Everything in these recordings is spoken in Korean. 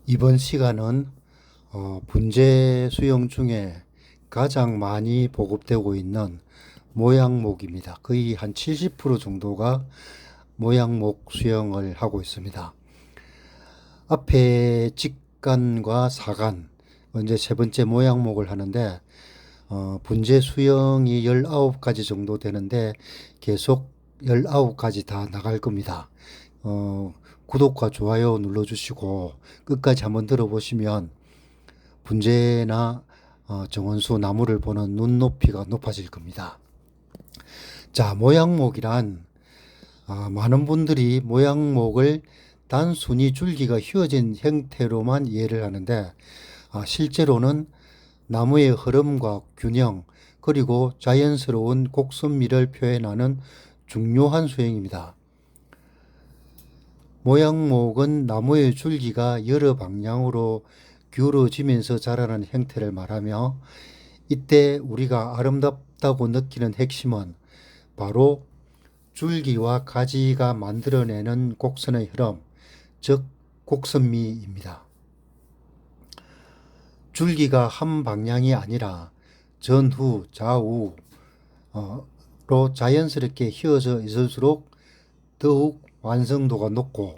이번 시간은 분재 수영 중에 가장 많이 보급되고 있는 모양목입니다. 거의 한 70% 정도가 모양목 수영을 하고 있습니다. 앞에 직간과 사간, 이제 세 번째 모양목을 하는데 분재 수영이 19가지 정도 되는데 계속 19가지 다 나갈 겁니다. 구독과 좋아요 눌러주시고 끝까지 한번 들어보시면 분재나 정원수 나무를 보는 눈높이가 높아질 겁니다. 자, 모양목이란 많은 분들이 모양목을 단순히 줄기가 휘어진 형태로만 이해를 하는데 실제로는 나무의 흐름과 균형 그리고 자연스러운 곡선미를 표현하는 중요한 수행입니다. 모양목은 나무의 줄기가 여러 방향으로 기울어지면서 자라는 형태를 말하며 이때 우리가 아름답다고 느끼는 핵심은 바로 줄기와 가지가 만들어내는 곡선의 흐름, 즉 곡선미입니다. 줄기가 한 방향이 아니라 전후, 좌우로 자연스럽게 휘어져 있을수록 더욱 완성도가 높고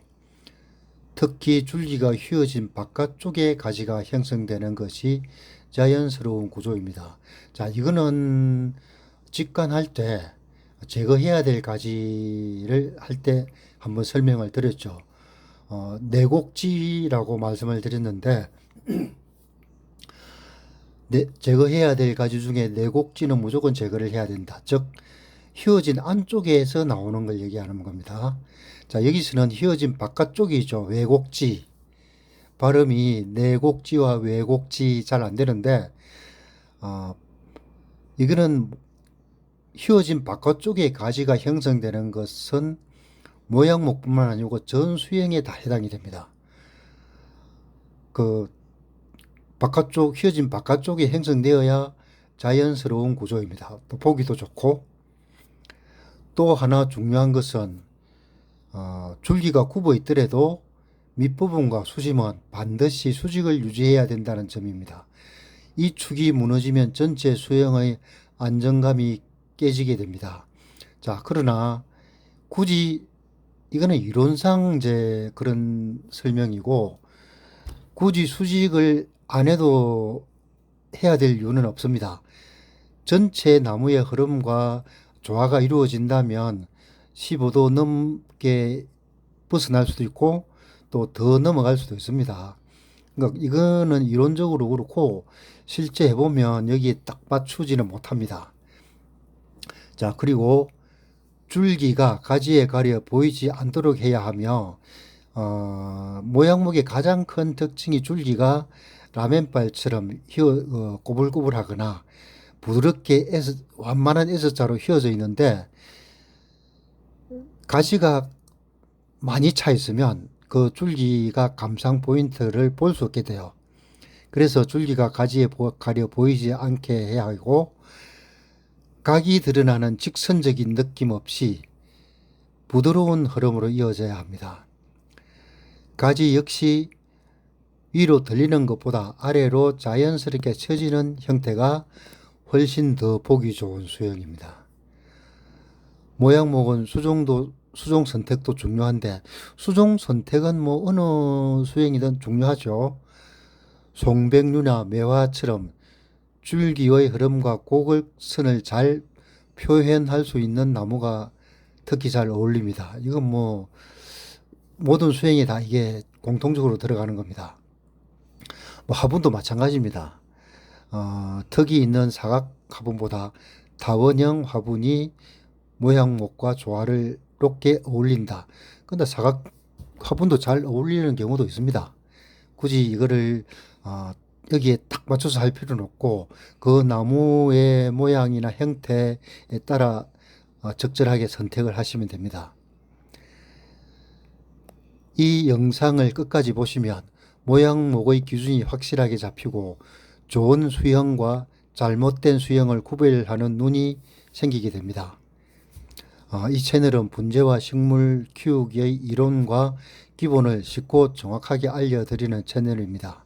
특히 줄기가 휘어진 바깥쪽에 가지가 형성되는 것이 자연스러운 구조입니다. 자, 이거는 직관할 때 제거해야 될 가지를 할 때 한번 설명을 드렸죠. 내곡지라고 말씀을 드렸는데 제거해야 될 가지 중에 내곡지는 무조건 제거를 해야 된다. 즉 휘어진 안쪽에서 나오는 걸 얘기하는 겁니다. 자, 여기서는 휘어진 바깥쪽이죠. 외곡지. 발음이 내곡지와 외곡지 잘 안 되는데 이거는 휘어진 바깥쪽에 가지가 형성되는 것은 모양목뿐만 아니고 전 수영에 다 해당이 됩니다. 그 바깥쪽 휘어진 바깥쪽에 형성되어야 자연스러운 구조입니다. 또 보기도 좋고 또 하나 중요한 것은 줄기가 굽어 있더라도 밑부분과 수심은 반드시 수직을 유지해야 된다는 점입니다. 이 축이 무너지면 전체 수영의 안정감이 깨지게 됩니다. 자, 그러나 굳이 이거는 이론상 이제 그런 설명이고 굳이 수직을 안 해도 해야 될 이유는 없습니다. 전체 나무의 흐름과 조화가 이루어진다면 15도 넘게 벗어날 수도 있고 또 더 넘어갈 수도 있습니다. 그러니까 이거는 이론적으로 그렇고 실제 해보면 여기에 딱 맞추지는 못합니다. 자, 그리고 줄기가 가지에 가려 보이지 않도록 해야 하며 모양목의 가장 큰 특징이 줄기가 라면발처럼 꼬불꼬불하거나 부드럽게 완만한 S자로 휘어져 있는데 가지가 많이 차 있으면 그 줄기가 감상 포인트를 볼 수 없게 돼요. 그래서 줄기가 가지에 가려 보이지 않게 해야 하고 각이 드러나는 직선적인 느낌 없이 부드러운 흐름으로 이어져야 합니다. 가지 역시 위로 들리는 것보다 아래로 자연스럽게 처지는 형태가 훨씬 더 보기 좋은 수영입니다. 모양목은 수종 선택도 중요한데 수종 선택은 뭐 어느 수영이든 중요하죠. 송백류나 매화처럼 줄기의 흐름과 곡선을 잘 표현할 수 있는 나무가 특히 잘 어울립니다. 이건 뭐 모든 수영에 다 이게 공통적으로 들어가는 겁니다. 뭐 화분도 마찬가지입니다. 턱이 있는 사각 화분보다 타원형 화분이 모양목과 조화를 높게 어울린다. 근데 사각 화분도 잘 어울리는 경우도 있습니다. 굳이 이거를 여기에 딱 맞춰서 할 필요는 없고 그 나무의 모양이나 형태에 따라 적절하게 선택을 하시면 됩니다. 이 영상을 끝까지 보시면 모양목의 기준이 확실하게 잡히고 좋은 수영과 잘못된 수영을 구별하는 눈이 생기게 됩니다. 이 채널은 분재와 식물 키우기의 이론과 기본을 쉽고 정확하게 알려드리는 채널입니다.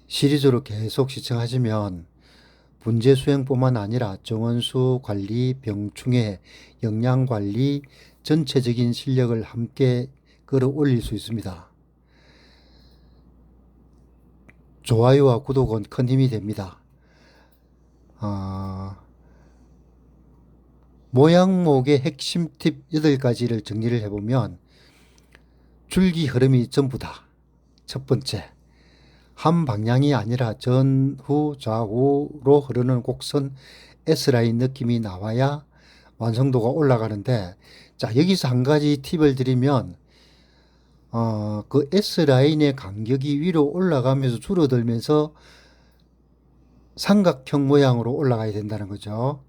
시리즈로 계속 시청하시면 분재 수행뿐만 아니라 정원수 관리, 병충해, 영양 관리, 전체적인 실력을 함께 끌어올릴 수 있습니다. 좋아요와 구독은 큰 힘이 됩니다. 모양목의 핵심 팁 8가지를 정리를 해보면 줄기 흐름이 전부다. 첫 번째, 한 방향이 아니라 전후 좌우로 흐르는 곡선 S라인 느낌이 나와야 완성도가 올라가는데, 자, 여기서 한 가지 팁을 드리면 그 S라인의 간격이 위로 올라가면서 줄어들면서 삼각형 모양으로 올라가야 된다는 거죠.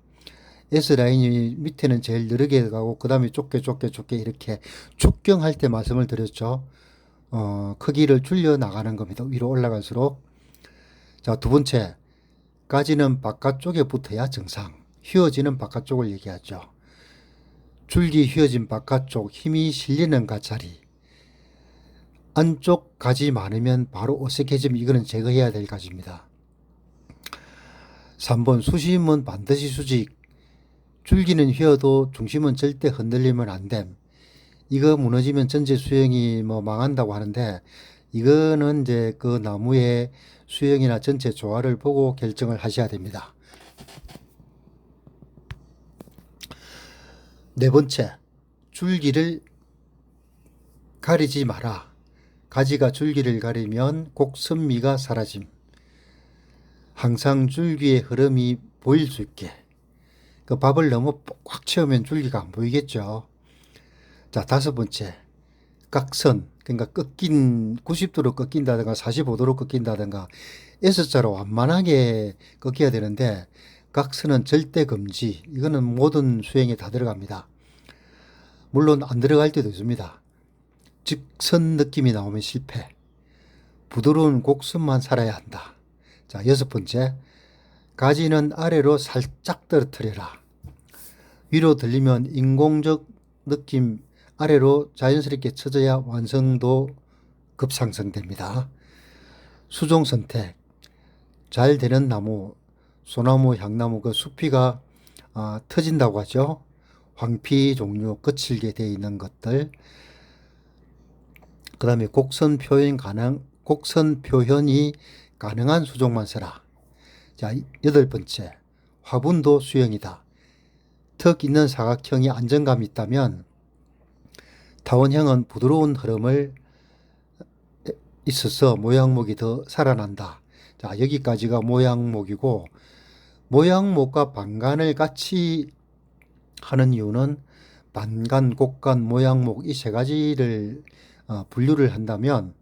S라인이 밑에는 제일 느리게 가고 그 다음에 좁게 이렇게 축경할 때 말씀을 드렸죠. 크기를 줄여 나가는 겁니다. 위로 올라갈수록. 자, 두 번째, 가지는 바깥쪽에 붙어야 정상. 휘어지는 바깥쪽을 얘기하죠. 줄기 휘어진 바깥쪽, 힘이 실리는 가짜리. 안쪽 가지 많으면 바로 어색해지면 이거는 제거해야 될 가지입니다. 3번, 수심은 반드시 수직. 줄기는 휘어도 중심은 절대 흔들리면 안 됨. 이거 무너지면 전체 수영이 망한다고 하는데, 이거는 이제 그 나무의 수영이나 전체 조화를 보고 결정을 하셔야 됩니다. 네 번째, 줄기를 가리지 마라. 가지가 줄기를 가리면 곡선미가 사라짐. 항상 줄기의 흐름이 보일 수 있게. 그 밥을 너무 꽉 채우면 줄기가 안 보이겠죠. 자, 다섯 번째, 각선. 그러니까 90도로 꺾인다든가 45도로 꺾인다든가 S자로 완만하게 꺾여야 되는데, 각선은 절대 금지. 이거는 모든 수행에 다 들어갑니다. 물론 안 들어갈 때도 있습니다. 직선 느낌이 나오면 실패. 부드러운 곡선만 살아야 한다. 자, 여섯 번째, 가지는 아래로 살짝 떨어뜨려라. 위로 들리면 인공적 느낌 아래로 자연스럽게 쳐져야 완성도 급상승됩니다. 수종 선택. 잘 되는 나무, 소나무, 향나무, 그 수피가 터진다고 하죠. 황피 종류 거칠게 되어 있는 것들. 그 다음에 곡선 표현이 가능한 수종만 써라. 자, 여덟 번째, 화분도 수영이다. 턱 있는 사각형이 안정감이 있다면 타원형은 부드러운 흐름을 있어서 모양목이 더 살아난다. 자, 여기까지가 모양목이고, 모양목과 반간을 같이 하는 이유는 반간, 곡간, 모양목 이 세 가지를 분류를 한다면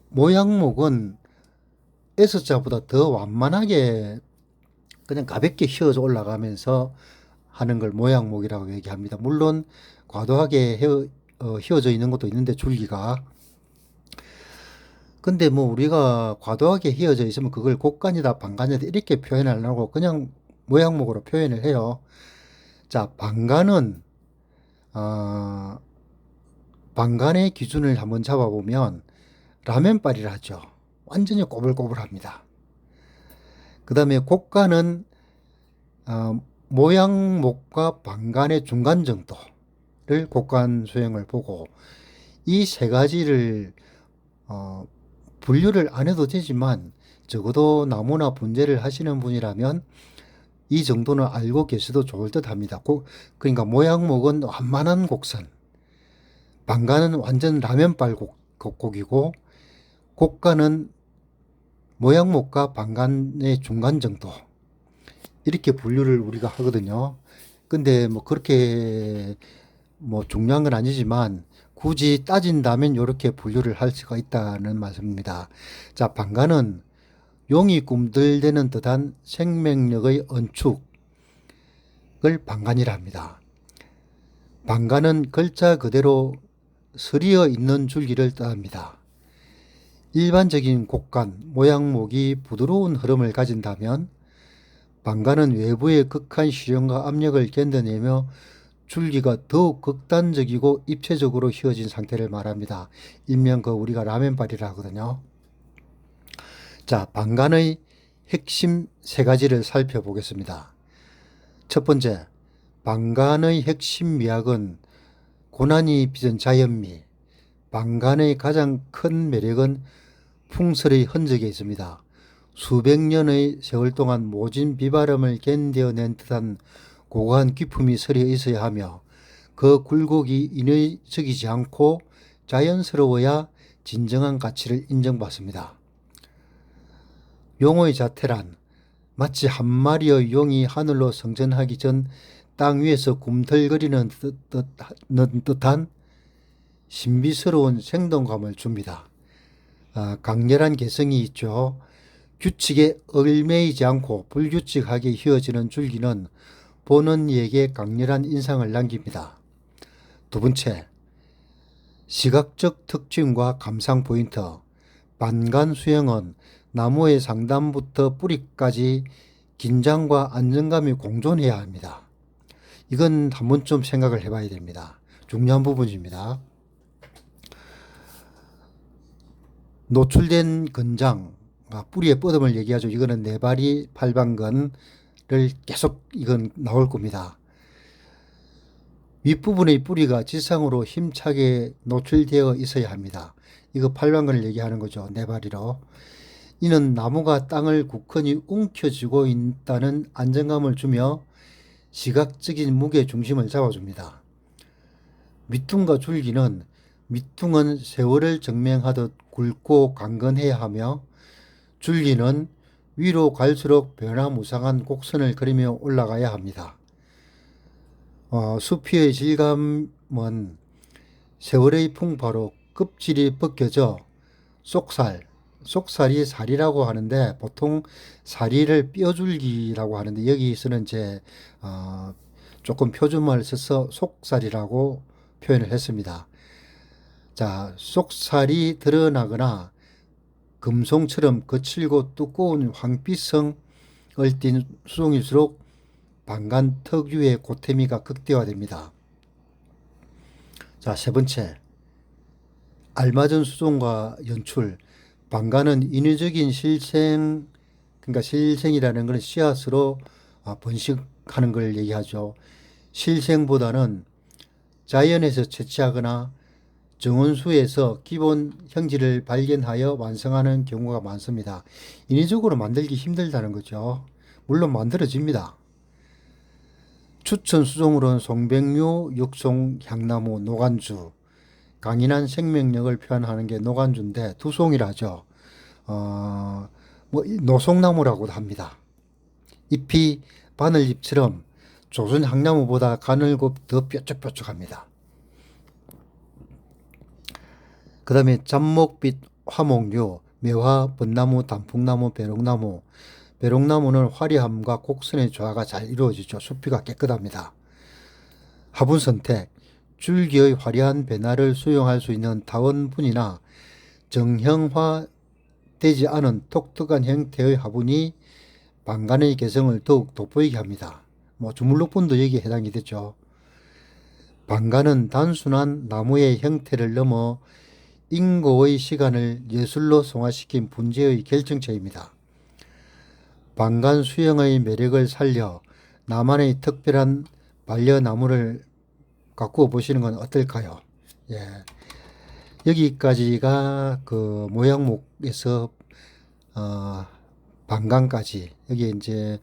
모양목은 S자보다 더 완만하게 그냥 가볍게 휘어져 올라가면서 하는 걸 모양목이라고 얘기합니다. 물론 과도하게 휘어져 있는 것도 있는데 줄기가. 근데 우리가 과도하게 휘어져 있으면 그걸 곡간이다 반간이다 이렇게 표현을 안 하고 그냥 모양목으로 표현을 해요. 자, 반간은 반간의 기준을 한번 잡아보면 라면발이라 하죠. 완전히 꼬불꼬불합니다. 그 다음에 곡간은 모양목과 반간의 중간 정도를 곡간 수행을 보고, 이 세 가지를 분류를 안 해도 되지만 적어도 나무나 분재를 하시는 분이라면 이 정도는 알고 계셔도 좋을 듯 합니다. 그러니까 모양목은 완만한 곡선, 반간은 완전 라면발 곡이고, 곡간은 모양목과 반간의 중간 정도, 이렇게 분류를 우리가 하거든요. 근데 그렇게 중요한 건 아니지만 굳이 따진다면 이렇게 분류를 할 수가 있다는 말씀입니다. 자, 반간은 용이 꿈틀대는 듯한 생명력의 언축을 반간이라 합니다. 반간은 글자 그대로 서리어 있는 줄기를 뜻합니다. 일반적인 곡간, 모양목이 부드러운 흐름을 가진다면 방간은 외부의 극한 시련과 압력을 견뎌내며 줄기가 더욱 극단적이고 입체적으로 휘어진 상태를 말합니다. 일명 우리가 라면발이라 하거든요. 자, 방간의 핵심 세 가지를 살펴보겠습니다. 첫 번째, 방간의 핵심 미학은 고난이 빚은 자연미. 방간의 가장 큰 매력은 풍설의 흔적에 있습니다. 수백 년의 세월 동안 모진 비바람을 견뎌낸 듯한 고고한 기품이 서려 있어야 하며 그 굴곡이 인위적이지 않고 자연스러워야 진정한 가치를 인정받습니다. 용의 자태란 마치 한 마리의 용이 하늘로 성전하기 전 땅 위에서 꿈틀거리는 듯한 신비스러운 생동감을 줍니다. 강렬한 개성이 있죠. 규칙에 얽매이지 않고 불규칙하게 휘어지는 줄기는 보는 이에게 강렬한 인상을 남깁니다. 두 번째, 시각적 특징과 감상 포인트. 방간 수영은 나무의 상단부터 뿌리까지 긴장과 안정감이 공존해야 합니다. 이건 한 번쯤 생각을 해봐야 됩니다. 중요한 부분입니다. 노출된 근장, 뿌리의 뻗음을 얘기하죠. 이거는 네바리 팔방근을 계속 이건 나올 겁니다. 윗부분의 뿌리가 지상으로 힘차게 노출되어 있어야 합니다. 이거 팔방근을 얘기하는 거죠. 네바리로. 이는 나무가 땅을 굳건히 움켜쥐고 있다는 안정감을 주며 시각적인 무게 중심을 잡아줍니다. 밑둥과 줄기는 밑둥은 세월을 증명하듯 굵고 강건해야 하며 줄기는 위로 갈수록 변화무쌍한 곡선을 그리며 올라가야 합니다. 수피의 질감은 세월의 풍파로 껍질이 벗겨져 속살이 사리라고 하는데 보통 사리를 뼈줄기라고 하는데 여기서는 조금 표준말을 써서 속살이라고 표현을 했습니다. 자, 속살이 드러나거나 금송처럼 거칠고 두꺼운 황피성을 띤 수종일수록 방간 특유의 고태미가 극대화됩니다. 자, 세 번째, 알맞은 수종과 연출. 방간은 인위적인 그러니까 실생이라는 것은 씨앗으로 번식하는 걸 얘기하죠. 실생보다는 자연에서 채취하거나 정원수에서 기본 형질을 발견하여 완성하는 경우가 많습니다. 인위적으로 만들기 힘들다는 거죠. 물론 만들어집니다. 추천 수종으로는 송백류, 육송, 향나무, 노간주, 강인한 생명력을 표현하는 게 노간주인데 두송이라죠. 노송나무라고도 합니다. 잎이 바늘잎처럼 조선 향나무보다 가늘고 더 뾰족뾰족합니다. 그 다음에 잡목빛 화목류, 매화, 벚나무, 단풍나무, 배롱나무. 배롱나무는 화려함과 곡선의 조화가 잘 이루어지죠. 수피가 깨끗합니다. 화분 선택. 줄기의 화려한 변화를 수용할 수 있는 타원분이나 정형화되지 않은 독특한 형태의 화분이 방간의 개성을 더욱 돋보이게 합니다. 주물럭분도 여기에 해당이 되죠. 방간은 단순한 나무의 형태를 넘어 인고의 시간을 예술로 성화시킨 분재의 결정체입니다. 방간 수영의 매력을 살려 나만의 특별한 반려나무를 가꾸어 보시는 건 어떨까요? 예. 여기까지가 모양목에서 방간까지, 여기 이제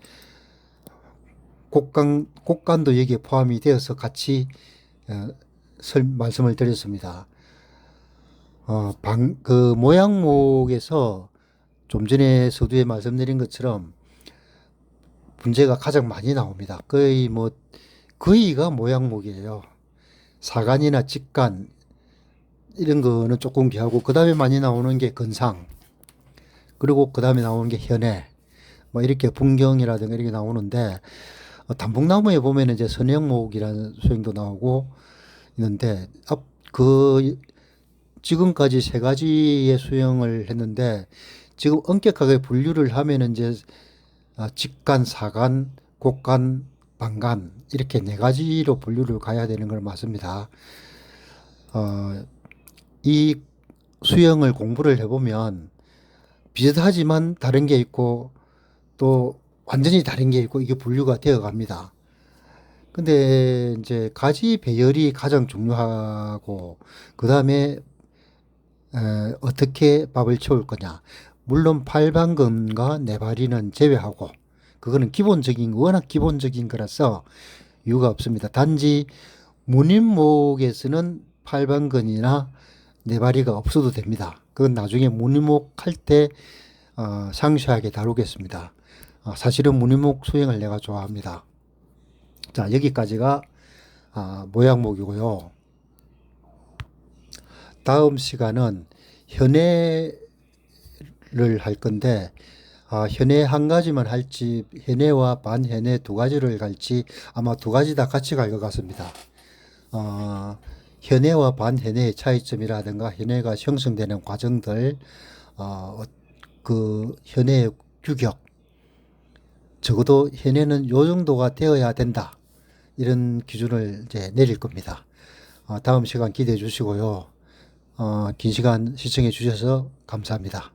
곡간도 여기에 포함이 되어서 같이 말씀을 드렸습니다. 모양목에서 좀 전에 서두에 말씀드린 것처럼 분재가 가장 많이 나옵니다. 거의가 모양목이에요. 사간이나 직간 이런 거는 조금 귀하고 그 다음에 많이 나오는 게 건상, 그리고 그 다음에 나오는 게 현해, 이렇게 분경이라든가 이렇게 나오는데 단풍나무에 보면 이제 선형목이라는 소형도 나오고 있는데 지금까지 세 가지의 수형을 했는데 지금 엄격하게 분류를 하면 이제 직간, 사간, 곡간, 방간 이렇게 네 가지로 분류를 가야 되는 걸 맞습니다. 이 수형을 공부를 해보면 비슷하지만 다른 게 있고 또 완전히 다른 게 있고 이게 분류가 되어 갑니다. 근데 이제 가지 배열이 가장 중요하고 그 다음에 어떻게 밥을 채울 거냐. 물론 팔방금과 네바리는 제외하고 그거는 기본적인 워낙 기본적인 거라서 이유가 없습니다. 단지 문인목에서는 팔방근이나 네바리가 없어도 됩니다. 그건 나중에 문인목 할 때 상세하게 다루겠습니다. 사실은 문인목 수행을 내가 좋아합니다. 자, 여기까지가 모양목이고요. 다음 시간은 현해를 할 건데 현해 한 가지만 할지 현해와 반현해 두 가지를 갈지 아마 두 가지 다 같이 갈 것 같습니다. 현해와 반현해의 차이점이라든가 현해가 형성되는 과정들, 그 현해의 규격, 적어도 현해는 요 정도가 되어야 된다. 이런 기준을 이제 내릴 겁니다. 다음 시간 기대해 주시고요. 긴 시간 시청해 주셔서 감사합니다.